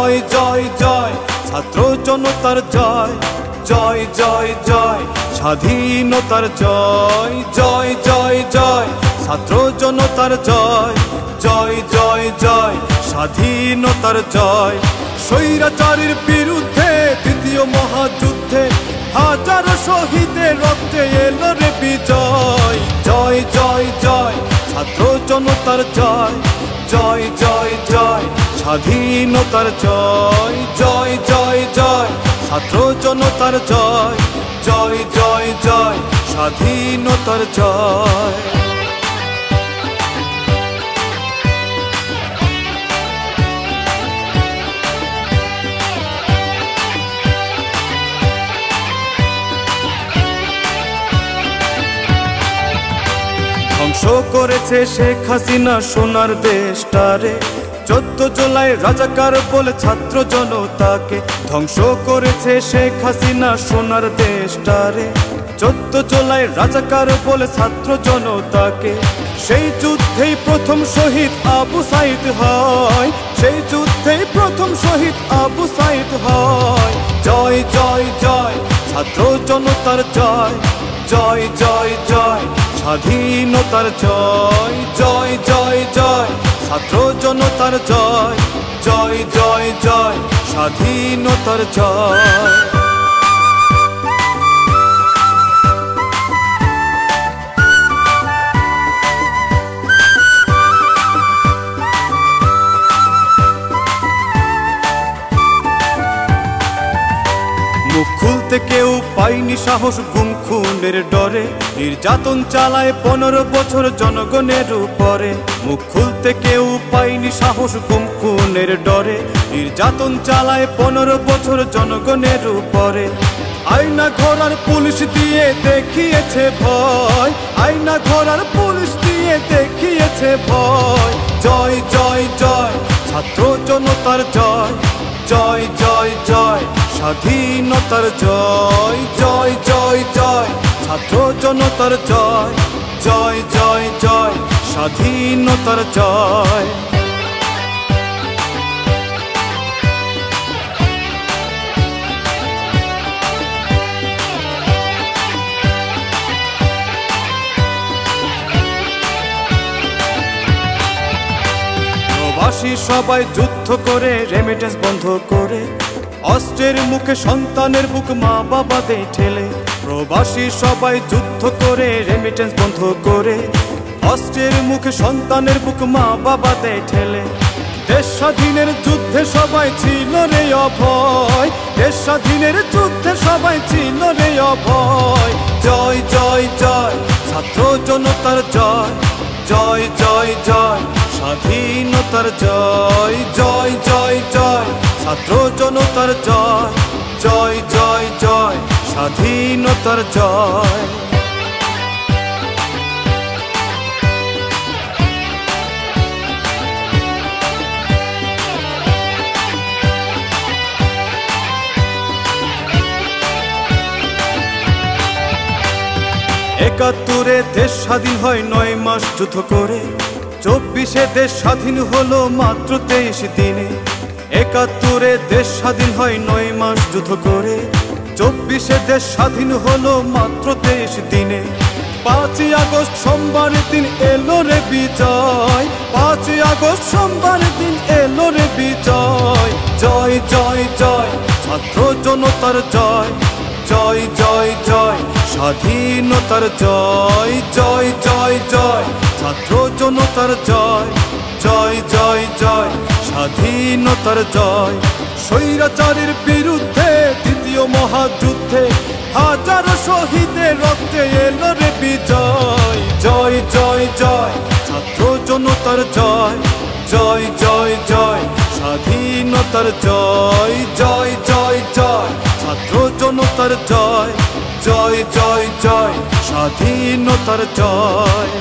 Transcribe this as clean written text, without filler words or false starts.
জয় জয় জয় ছাত্র জনতার জয়, জয় জয় জয় স্বাধীনতার জয়, জয় জয় জয় ছাত্র জনতার জয়, জয় জয় জয় স্বাধীনতার জয়। স্বৈরাচারের বিরুদ্ধে দ্বিতীয় মহাযুদ্ধে হাজারো শহীদের রক্তে এলো রে বিজয়, জয় জয় জয় ছাত্র জনতার জয়, জয় জয় জয় স্বাধীনতার জয়, জয় জয় জয় ছাত্র জনতার জয়, জয় জয় জয় স্বাধীনতার জয়। ধ্বংস করেছে শেখ হাসিনা সোনার দেশটারে, 14 জুলাই রাজাকার বলে ছাত্র জনতাকে। ধ্বংস করেছে শেখ হাসিনা সোনার দেশটারে, 14 জুলাই রাজাকার বলে ছাত্র জনতাকে। সেই যুদ্ধেই প্রথম শহীদ আবু সাইদ হয়, সেই যুদ্ধেই প্রথম শহীদ আবু সাইদ হয়। জয় জয় জয় ছাত্র জনতার জয়, জয় জয় জয় স্বাধীনতার জয়, জয় জয় জয় ছাত্র জনতার জয়, জয় জয় জয় স্বাধীনতার জয়। মুখ খুলতে কেউ পায়নি সাহস গুম খুনের ডরে, নির্যাতন চালায় 15 বছর জনগণের উপরে। মুখ খুলতে কেউ পায়নি সাহস গুম খুনের ডরে, নির্যাতন চালায় 15 বছর জনগণের উপরে। আয়না ঘোড়ার পুলিশ দিয়ে দেখিয়েছে ভয়, আয়না ঘোড়ার পুলিশ দিয়ে দেখিয়েছে ভয়। জয় জয় জয় ছাত্র জনতার জয়, জয় জয় জয় স্বাধীনতার জয়, জয় জয় জয় ছাত্র জনতার জয়, জয় জয় জয় স্বাধীনতার জয়। প্রবাসী সবাই যুদ্ধ করে রেমিটেন্স বন্ধ করে, অস্ত্রের মুখে সন্তানের বুক মা বাবাদের ঠেলে। প্রবাসী সবাই যুদ্ধ করে রেমিটেন্স বন্ধ করে, অস্ত্রের মুখে সন্তানের বুক মা বাবাদের ঠেলে। দেশ স্বাধীনের যুদ্ধে সবাই ছিল রে অভয়, দেশ স্বাধীনের যুদ্ধে সবাই ছিল রে অভয়। জয় জয় জয় ছাত্র জনতার জয়, জয় জয় জয় স্বাধীনতার জয়, জয় জয় জয় ছাত্র জনতার জয়, জয় জয় জয় স্বাধীনতার জয়। একাত্তরে দেশ স্বাধীন হয় 9 মাস যুদ্ধ করে, 24-এ দেশ স্বাধীন হলো মাত্র 23 দিনে। একাত্তরে দেশ স্বাধীন হয় 9 মাস যুদ্ধ করে, 24-এ দেশ স্বাধীন হলো মাত্র 23 দিনে। 5ই আগস্ট সোমবার দিন এলো রে বিজয়, 5ই আগস্ট সোমবার দিন এলো রে বিজয়। জয় জয় জয় ছাত্র জনতার জয়, জয় জয় জয় স্বাধীনতার জয়, জয় জয় জয় ছাত্র জনতার জয়, জয় জয় জয় স্বাধীনতার জয়। স্বৈরাচারের বিরুদ্ধে দ্বিতীয় মহাযুদ্ধে হাজারো শহীদের রক্তে এলো রে বিজয়, জয় জয় জয় ছাত্র জনতার জয়, জয় জয় জয় স্বাধীনতার জয়, জয় জয় জয় ছাত্র জনতার জয়, জয় জয় জয় স্বাধীনতার জয়।